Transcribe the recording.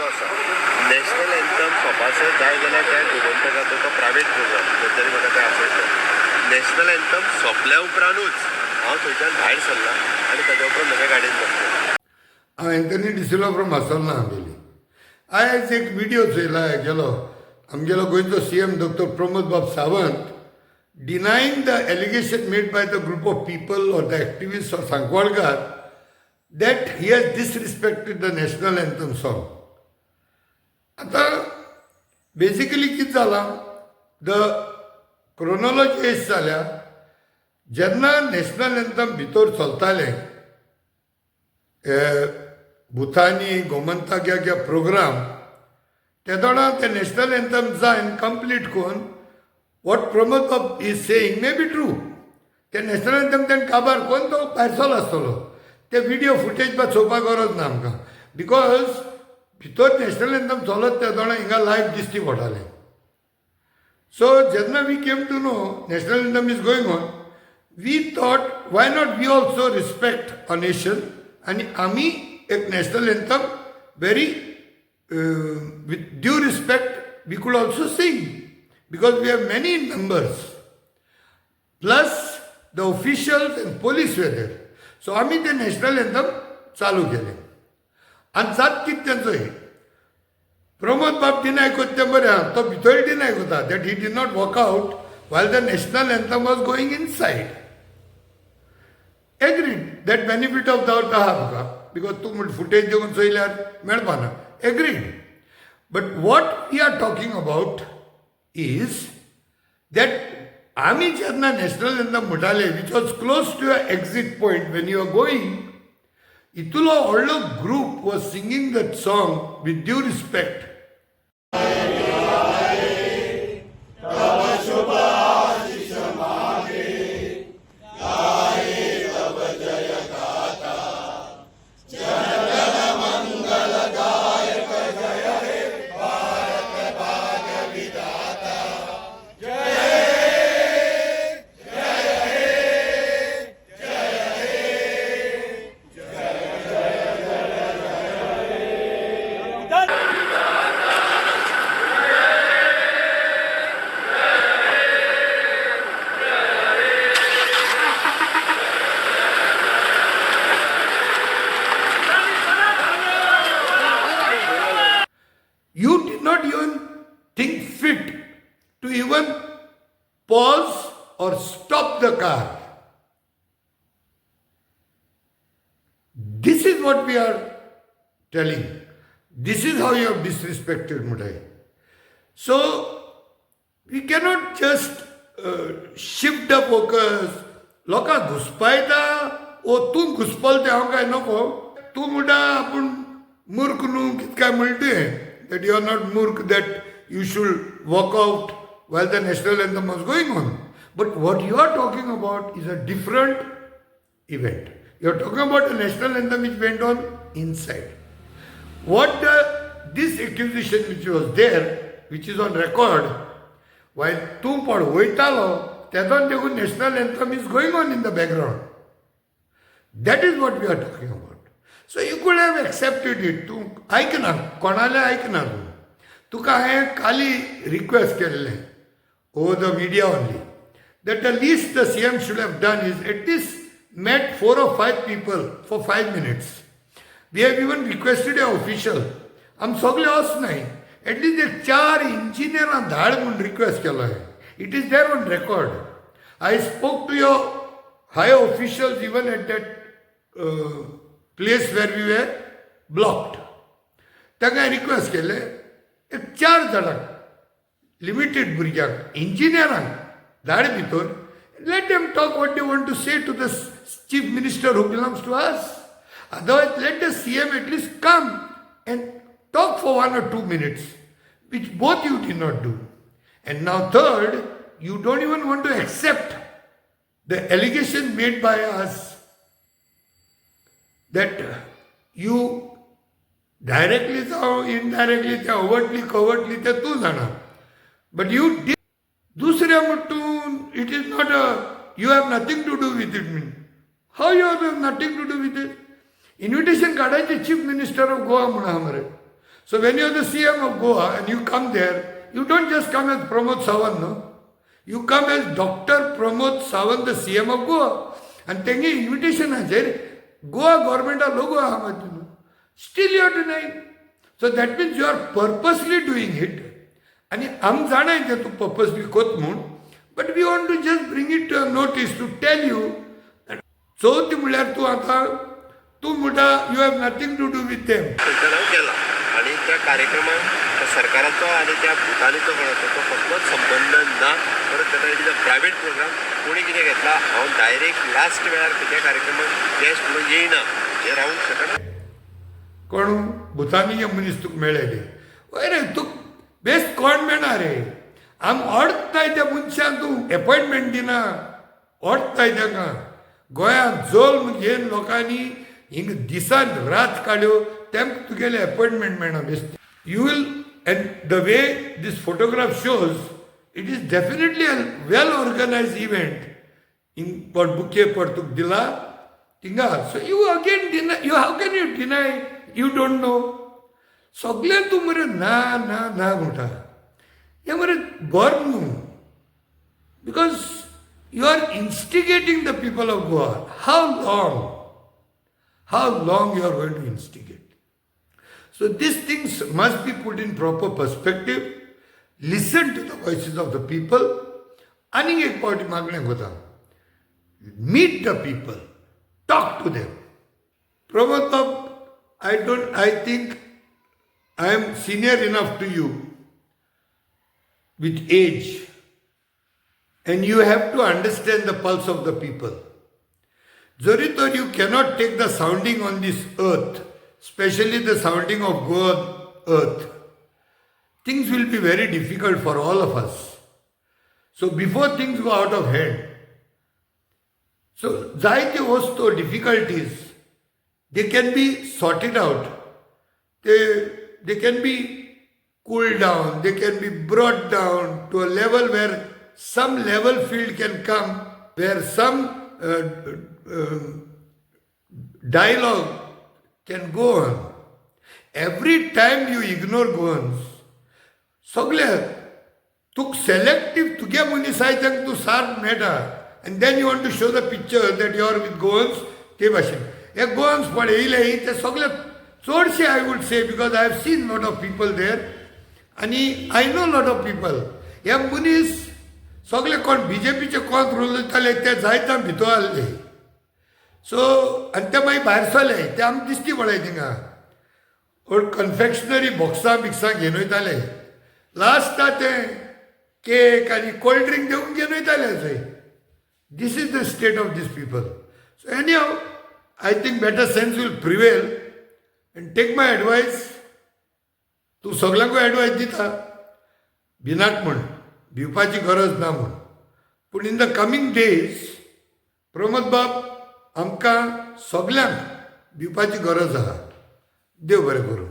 असो आसा national anthem सोपासत जाय जाल्यार त्या गोमंतकाचो तो प्रायवेट प्रोग्राम खंय म्हाका तें आफयलो. नॅशनल एंथम सोंपल्या उपरांतूच हांव थंयच्यान भायर सरलां आनी ताच्या उपरांत म्हज्या गाडयेन बसलो. हांव एंथनी डिसिल्वा फ्रॉम मार्सेलोना आयिल्ली. आयज एक व्हिडिओ चोयला गेलो आमगेलो गोंयचो CM डॉक्टर प्रमोद बाब Sawant denying the allegation made by the group of people or the activists or Sankwalkar that he has disrespected the national anthem song. आता बेसिकली कितें जालां, द क्रोनॉलॉजी अशी जाल्या जेन्ना नॅशनल एंथम भितर चलतालें भुतानी गोमंतक ह्या प्रोग्राम त्या तोणा ते नॅशनल एंथम जायन कंप्लीट करून वॉट प्रमोद बाब is saying may be true. ते नॅशनल एंथम तेणें काबार करून तो भायर सरलो आसतलो. ते व्हिडिओ फुटेज पळय चोवपाक गरज ना आमकां, बिकॉज भितर नॅशनल एंथम चलत त्या तोणा हिंगा लायव्ह दिश्टी पडटालें. सो जेन्ना we came to know national anthem is going on, we thought why not we also respect a nation आनी आमी एक national anthem very with due respect we could also sing because we have many numbers plus the officials and police were there. So आमी ते national anthem चालू केलें आनी जात कितें तेंचो प्रमोद बाब डिनाय कोत्ता तें बरें आहा, तो भितर डिनाय कोता that he did not walk out while the national anthem was going inside. Agreed, that benefit of doubt आहा तुका because तूं म्हण फुटेज देऊन चोयल्यार मेळपाना. Agreed. But what we are talking about is that आमी जेन्ना नॅशनल एंथम म्हणटाले which was close to your exit point when you are going, इतलो व्हडलो group was singing that song with due respect. You did not even think fit to even pause or stop the car. This is what we are telling. This is how you have disrespected Mudai. So, we cannot just shift the focus. लोकां घुसपायता ओ तूं घुसपल ते हांव काय नको. तूं म्हणटा आपूण मूर्ख न्हू कितें काय म्हणलें. That you are not murk, that you should walk out while the national anthem was going on. But what you are talking about is a different event. You are talking about a national anthem which went on inside. What this accusation which was there, which is on record, while tu pad hoitalo, तेदोन देखून national anthem is going on in the background. That is what we are talking about. So you could have accepted it. तूं ऐकना कोणाले ऐकना तुका हांवें काली request केल्लें over the media only that the least the CM should have done is at least met 4 or 5 people for 5 minutes. We have even requested an official. आम सगळे वच न्हय, at least एक 4 इंजिनियरां धाड म्हूण रिक्वेस्ट केलो हांवें. It is there on record. I spoke to your high officials even at that place where we were blocked. ताका request केले एक 4 जाणांक लिमिटेड भुरग्यांक इंजिनियरांक धाड भितर, let them talk what they want to say to the chief minister who belongs to us. Otherwise let the CM at least come and talk for 1 or 2 minutes, which both you did not do. And now third, you don't even want to accept the allegation made by us that you directly or indirectly, overtly, covertly, ते तूं जाणा. But you did. दुसऱ्या म्हणून it is not a, you have nothing to do with it. How you have nothing to do with it? Invitation काढायचे chief minister of Goa म्हणा मरे. So when you are the CM of Goa and you come there, you don't just come as Pramod Sawant, no? You come as Dr. Pramod Sawant, the CM of Goa. And taking invitation as Goa government or logo Ahmad. Still you are denying. So that means you are purposely doing it. And I'm जाणाय तू purposely कोत म्हणून. But we want to just bring it to a notice to tell you that चौथी म्हळ्यार तू आता तू म्हणटा you have nothing to do with them. त्यांचं नाव केला आणि त्या कार्यक्रमात सरकाराचो आणि त्या भुतानीचो कोणाचो तो कसलोच संबंध ना. परत त्याचा प्रायव्हेट प्रोग्राम कोणी कितें घेतला हांव डायरेक्ट लास्ट वेळार त्या कार्यक्रमात गेस्ट म्हणून येयना हे रावूंक शकना. कोण भुतानी मनीस तुका मेळ्ळेले वय रे तूक बेस्ट कोण मेळना रे. आम ओडताय त्या मनशांक तूं एपॉयंटमेंट दिना ओडताय ताका. गोंयांत जोल घेवन लोकांनी हिंग दिसान रात काडल्यो तेमकां तुगेले एपॉयंटमेंट मेळना best. You will, and the way this photograph shows, it is definitely a well-organized event. In what bouquet partuk dila, tinga. So you again deny. You how can you deny? You don't know. Sogle tu mare na mota. Ye mare born because you are instigating the people of Goa. How long? How long you are going to instigate? So these things must be put in proper perspective. Listen to the voices of the people. Ani ek party magne hota. Meet the people. Talk to them. Pramod, I think I am senior enough to you with age. And you have to understand the pulse of the people. Zoritor, you cannot take the sounding on this earth, especially the sounding of Goa earth. Things will be very difficult for all of us. So before things go out of hand, so zaite vastu difficulties, they can be sorted out. They can be cooled down, they can be brought down to a level where some level field can come, where some dialogue can go on. Every time you ignore Goans, sogle tuk selective tuge munisaitank tu sar meta, and then you want to show the picture that you are with Goans, te bashin. Ye Goans padile te sogle chorse I would say, because I have seen lot of people there, and I know lot of people. Ye munis sogle kon BJP चे कोण role तले ते जायता भितो आले. So, and ते मागीर भायर सरले ते आमकां दिश्टी पडले थिंगा. और कन्फेक्शनरी बॉक्सां बिक्सां घेवन वयताले. लास्टा ते केक आनी कोल्ड ड्रिंक देवन घेवन वयताले थंय. This is the state of these people. So anyhow, I think better sense will prevail. And take my advice. तूं सगळ्यांक एडवायस दिता भिनाक म्हण, भिवपाची गरज ना म्हण. पूण in the coming days Pramod बाब आमकां सगळ्यांक भिवपाची गरज आहा. देव बरें करूं.